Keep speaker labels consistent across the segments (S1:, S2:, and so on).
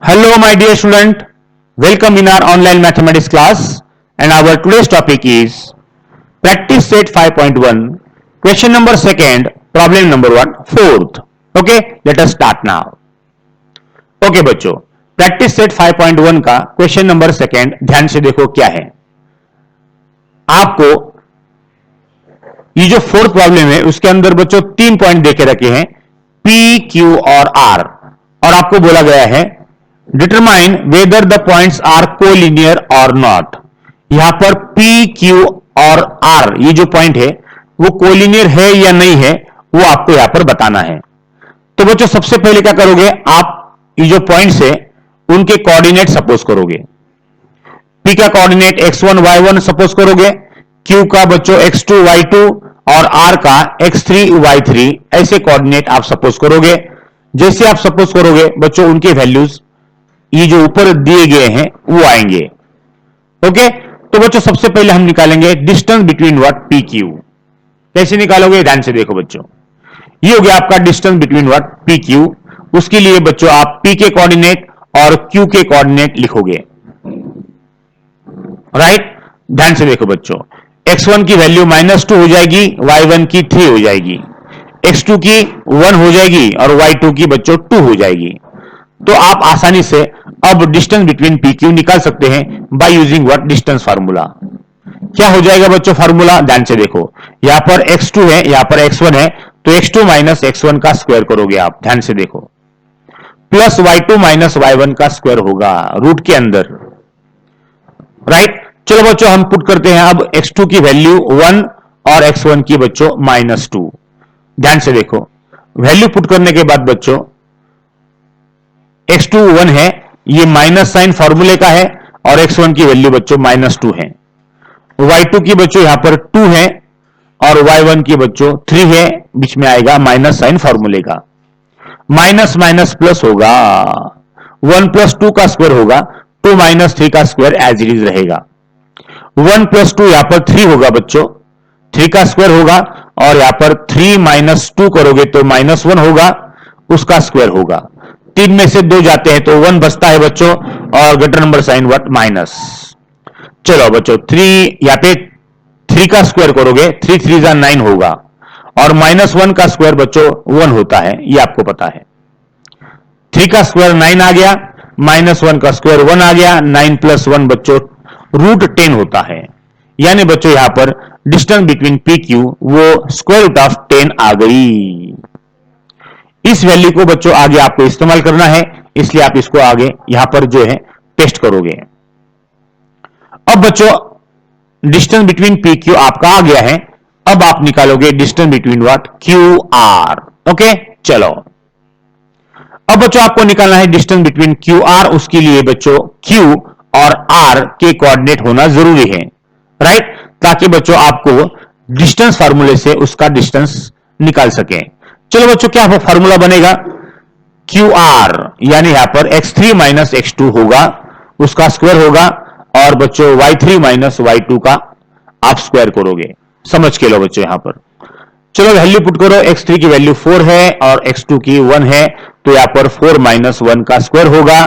S1: Hello, my dear student. Welcome in our online mathematics class. And our today's topic is practice set 5.1, question number second, problem number one, fourth. Okay, let us start now. Okay, बच्चों, practice set 5.1 का question number second ध्यान से देखो क्या है। आपको ये जो फोर्थ प्रॉब्लम है उसके अंदर बच्चों 3 पॉइंट देके रखे हैं, पी, क्यू और आर, और आपको बोला गया है determine whether the points are collinear और नॉट। यहां पर पी, क्यू और आर ये जो पॉइंट है वो कोलिनियर है या नहीं है वो आपको यहां पर बताना है। तो बच्चों सबसे पहले क्या करोगे, आप ये जो पॉइंट्स है उनके कोऑर्डिनेट सपोज करोगे। पी का कोऑर्डिनेट x1 y1 सपोज करोगे, क्यू का बच्चों x2 y2 और आर का x3 y3 ऐसे कोऑर्डिनेट आप सपोज करोगे। जैसे आप सपोज करोगे बच्चों उनके वैल्यूज ये जो ऊपर दिए गए हैं वो आएंगे। ओके, तो बच्चों सबसे पहले हम निकालेंगे distance between what, P Q. कैसे निकालोगे, ध्यान से देखो बच्चों। ये हो गया आपका distance between what, P Q. उसके लिए बच्चों आप पी के कोऑर्डिनेट और क्यू के कोऑर्डिनेट लिखोगे। राइट, ध्यान से देखो बच्चों, x1 की वैल्यू -2 हो जाएगी, y1 की 3 हो जाएगी, x2 की 1 हो जाएगी और y2 की बच्चों 2 हो जाएगी। तो आप आसानी से अब डिस्टेंस बिटवीन पी क्यू निकाल सकते हैं by using what, distance formula. क्या हो जाएगा बच्चों फार्मूला, ध्यान से देखो। यहां पर x2 है, यहां पर x1 है, तो x2 माइनस x1 का स्क्वायर करोगे आप, ध्यान से देखो, प्लस y2 माइनस y1 का स्क्वायर होगा रूट के अंदर। राइट, चलो बच्चों हम पुट करते हैं अब x2 की वैल्यू 1 और x1 की बच्चों -2। ध्यान से देखो, वैल्यू पुट करने के बाद बच्चों x2 1 है, ये माइनस साइन फॉर्मूले का है, और x1 की वैल्यू बच्चों -2 है। y2 की बच्चों यहां पर 2 है और y1 की बच्चों 3 है, बीच में आएगा माइनस साइन फॉर्मूले का। माइनस माइनस प्लस होगा, 1 + 2 का स्क्वायर होगा, 2 - 3 का स्क्वायर एज इट इज रहेगा। 1 + 2 यहां पर 3 होगा बच्चों, 3 का स्क्वायर होगा, और यहां पर 3 - 2 करोगे तो -1 होगा, उसका स्क्वायर होगा। 3 में से 2 जाते हैं तो 1 बचता है बच्चों, और greater number sign what, minus. चलो बच्चों 3 यहां पे 3 का स्क्वायर करोगे, 3 3 जा 9 होगा, और -1 का स्क्वायर बच्चों 1 होता है, ये आपको पता है। 3 का स्क्वायर 9 आ गया, -1 का स्क्वायर 1 आ गया, 9 + 1 बच्चों √10 होता है। यानी बच्चों यहां पर डिस्टेंस बिटवीन पी क्यू वो √10 आ गई। इस वैल्यू को बच्चों आगे आपको इस्तेमाल करना है, इसलिए आप इसको आगे यहां पर जो है टेस्ट करोगे। अब बच्चों डिस्टेंस बिटवीन पी क्यू आपका आ गया है, अब आप निकालोगे distance between what, Q R. Okay, चलो अब बच्चों आपको निकालना है डिस्टेंस बिटवीन क्यू आर। उसके लिए बच्चों क्यू और आर के कोऑर्डिनेट होना जरूरी है, राइट, ताकि बच्चों आपको डिस्टेंस फार्मूले से उसका डिस्टेंस निकाल सके। चलो बच्चों क्या फार्मूला बनेगा, क्यू आर यानी यहां पर x3 - x2 होगा, उसका स्क्वायर होगा, और बच्चों y3 - y2 का आप स्क्वायर करोगे। समझ के लो बच्चों यहां पर। चलो वैल्यू पुट करो, x3 की वैल्यू 4 है और x2 की 1 है, तो यहां पर 4 - 1 का स्क्वायर होगा।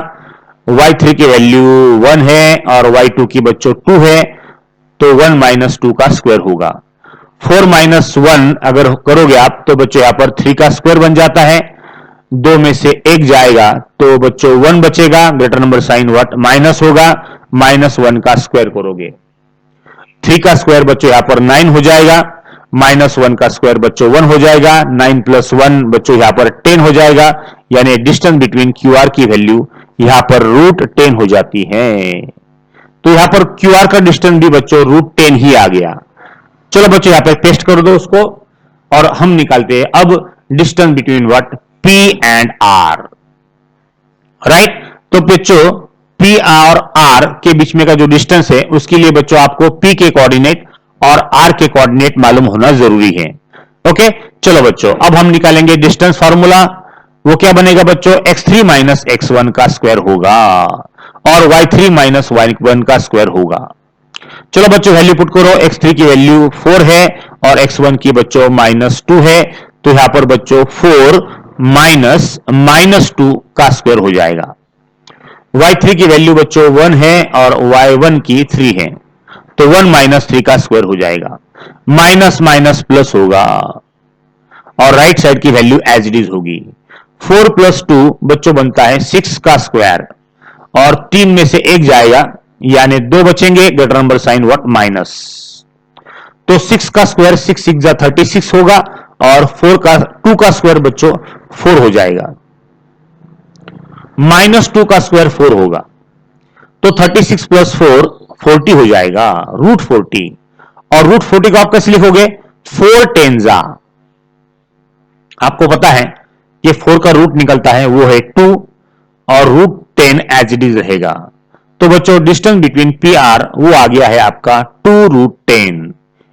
S1: y3 की वैल्यू 1 है और y2 की बच्चों 2 है, तो 1 - 2 का स्क्वायर होगा। 4 - 1 अगर करोगे आप तो बच्चों यहां पर 3 का स्क्वायर बन जाता है, 2 में से 1 जाएगा तो बच्चों 1 बचेगा, greater number sign what, minus होगा, -1 का स्क्वायर करोगे। 3 का स्क्वायर बच्चों यहां पर 9 हो जाएगा, -1 का स्क्वायर बच्चों 1 हो जाएगा, 9 + 1 बच्चों यहां पर 10 हो जाएगा। यानी डिस्टेंस बिटवीन क्यू आर की वैल्यू यहां पर √10 हो जाती है। तो यहां पर क्यू आर का डिस्टेंस भी बच्चों √10 ही आ गया। चलो बच्चों यहां पर टेस्ट कर दो उसको, और हम निकालते हैं अब distance between what, P and R. Right, तो बच्चों पी और आर के बीच में का जो डिस्टेंस है उसके लिए बच्चों आपको पी के कोऑर्डिनेट और आर के कोऑर्डिनेट मालूम होना जरूरी है। ओके, चलो बच्चों अब हम निकालेंगे डिस्टेंस फार्मूला। वो क्या बनेगा बच्चों, x3 - x1 का स्क्वायर होगा और y3 - y1 का स्क्वायर होगा। चलो बच्चों वैल्यू पुट करो, x3 की वैल्यू 4 है और x1 की बच्चों -2 है, तो यहां पर बच्चों 4 - -2 का स्क्वायर हो जाएगा। y3 की वैल्यू बच्चों 1 है और y1 की 3 है, तो 1 माइनस 3 का स्क्वायर हो जाएगा, माइनस माइनस प्लस होगा और राइट साइड की वैल्यू एज इट इज होगी। 4 प्लस 2 बच्चों बनता है 6 का स्क्वायर और 3 में से 1 जाएगा यानी 2 बचेंगे, greater number sign what, minus. तो 6 का स्क्वायर 6 6 जा 36 होगा और 2 का स्क्वायर बच्चों 4 हो जाएगा, माइनस 2 का स्क्वायर 4 होगा, तो 36 प्लस 4 40 हो जाएगा, रूट 40। और रूट 40 को आप कैसे लिखोगे, 4 टेंजा, आपको पता है कि 4 का रूट निकलता है वो है 2 और रूट 10 एज इट इज रहेगा। तो बच्चों डिस्टेंस बिटवीन पी आर वो आ गया है आपका 2 रूट 10।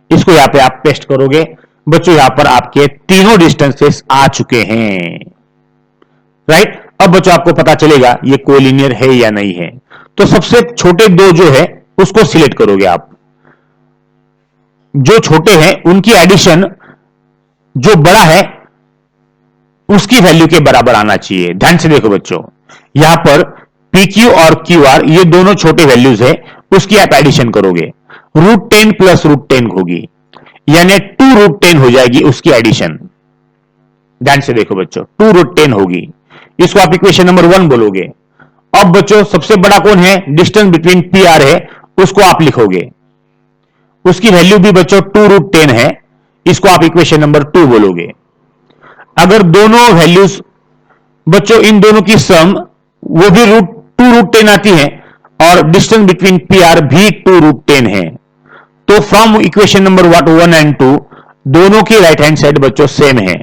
S1: इसको यहां पे आप टेस्ट करोगे बच्चों, यहां पर आपके तीनों डिस्टेंसेस आ चुके हैं, राइट। अब बच्चों आपको पता चलेगा ये कोलिनियर है या नहीं है। तो सबसे छोटे दो जो है उसको सिलेक्ट करोगे आप, जो छोटे हैं उनकी एडिशन जो बड़ा है उसकी वैल्यू के बराबर आना चाहिए। ध्यान से देखो बच्चों, यहां पर PQ और QR ये दोनों छोटे वैल्यूज है, उसकी आप एडिशन करोगे, रूट 10 प्लस रूट 10 होगी यानी 2 रूट 10 हो जाएगी उसकी एडिशन। ध्यान से देखो बच्चों, 2 रूट 10 होगी, इसको आप इक्वेशन नंबर 1 बोलोगे। अब बच्चों सबसे बड़ा कौन है, डिस्टेंस बिटवीन PR है, उसको आप लिखोगे, उसकी वैल्यू भी बच्चों 2 रूट 10 है, इसको आप इक्वेशन नंबर 2 बोलोगे। अगर दोनों वैल्यूज बच्चों इन दोनों की सम वो भी 2 रूट 10 आती है और डिस्टेंस बिटवीन PR भी 2 रूट 10 है, तो फ्रॉम इक्वेशन नंबर 1 एंड 2 दोनों की राइट हैंड साइड बच्चों सेम है।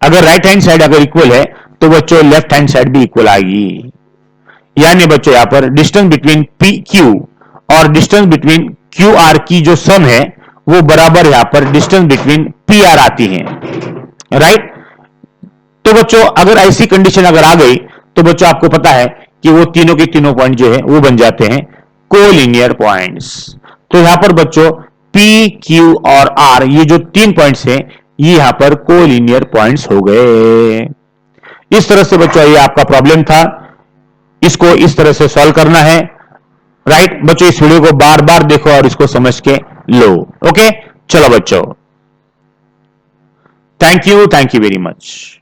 S1: अगर राइट हैंड साइड अगर इक्वल है तो बच्चों लेफ्ट हैंड साइड भी इक्वल आएगी, यानी बच्चों यहां पर डिस्टेंस बिटवीन PQ और डिस्टेंस बिटवीन QR की जो सम है वो बराबर यहां पर डिस्टेंस बिटवीन PR आती है, राइट। तो बच्चों अगर ऐसी कंडीशन अगर आ गई तो बच्चों आपको पता है कि वो तीनों के तीनों पॉइंट जो है वो बन जाते हैं कोलिनियर पॉइंट्स। तो यहां पर बच्चों P, Q और R ये जो 3 पॉइंट्स हैं ये यहां पर कोलिनियर पॉइंट्स हो गए। इस तरह से बच्चों ये आपका प्रॉब्लम था, इसको इस तरह से सॉल्व करना है, राइट। बच्चों इस वीडियो को बार बार देखो और इसको समझ के लो, ओके। चलो बच्चों, थैंक यू वेरी मच।